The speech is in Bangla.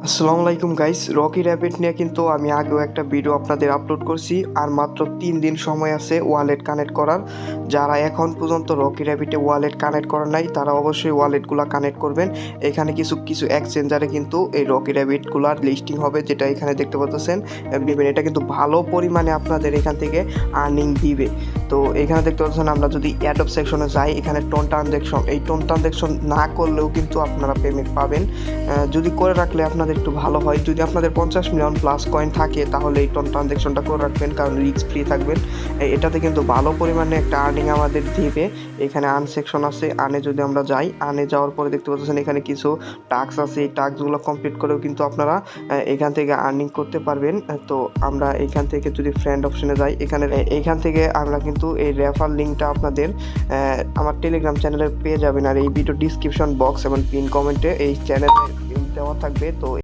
আসসালামু আলাইকুম গাইস, রকি র্যাপিড নিয়ে কিন্তু আমি আগেও একটা ভিডিও আপনাদের আপলোড করছি। আর মাত্র 3 দিন সময় আছে ওয়ালেট কানেক্ট করার। যারা এখন পর্যন্ত রকি র্যাপিডে ওয়ালেট কানেক্ট করেন নাই তারা অবশ্যই ওয়ালেটগুলো কানেক্ট করবেন। এখানে কিছু কিছু এক্সচেঞ্জারে কিন্তু এই রকি র্যাপিডগুলোর লিস্টিং হবে, যেটা এখানে দেখতে পাচ্ছেন। এটা কিন্তু ভালো পরিমাণে আপনাদের এখান থেকে আর্নিং দিবে। তো এখানে দেখতে পাচ্ছেন, আমরা যদি অ্যাডপ সেকশনে যাই, এখানে টোন ট্রানজ্যাকশন না করলেও কিন্তু আপনারা পেমেন্ট পাবেন। যদি করে রাখলে আপনাদের একটু ভালো হয়। যদি আপনাদের 50 মিলিয়ন প্লাস কয়েন থাকে তাহলে এই ট্রানজ্যাকশনটা করে রাখবেন, কারণ রিস্ক ফ্রি থাকবেন। এটাতে কিন্তু ভালো পরিমাণে একটা আর্নিং আমাদের দিবে। এখানে আর্ন সেকশন আছে, আর্নে যদি আমরা যাই, আর্নে যাওয়ার পরে দেখতে পাচ্ছেন এখানে কিছু টাস্ক আছে। এই টাস্কগুলো কমপ্লিট করেও কিন্তু আপনারা এখান থেকে আর্নিং করতে পারবেন। তো আমরা এখান থেকে যদি ফ্রেন্ড অপশনে যাই, এখান থেকে আমরা কিন্তু এই রেফার লিঙ্কটা আপনাদের আমার টেলিগ্রাম চ্যানেলে পেয়ে যাবেন। আর এই ভিডিও ডিসক্রিপশন বক্স এবং পিন কমেন্টে এই চ্যানেলে দেওয়া থাকবে। তো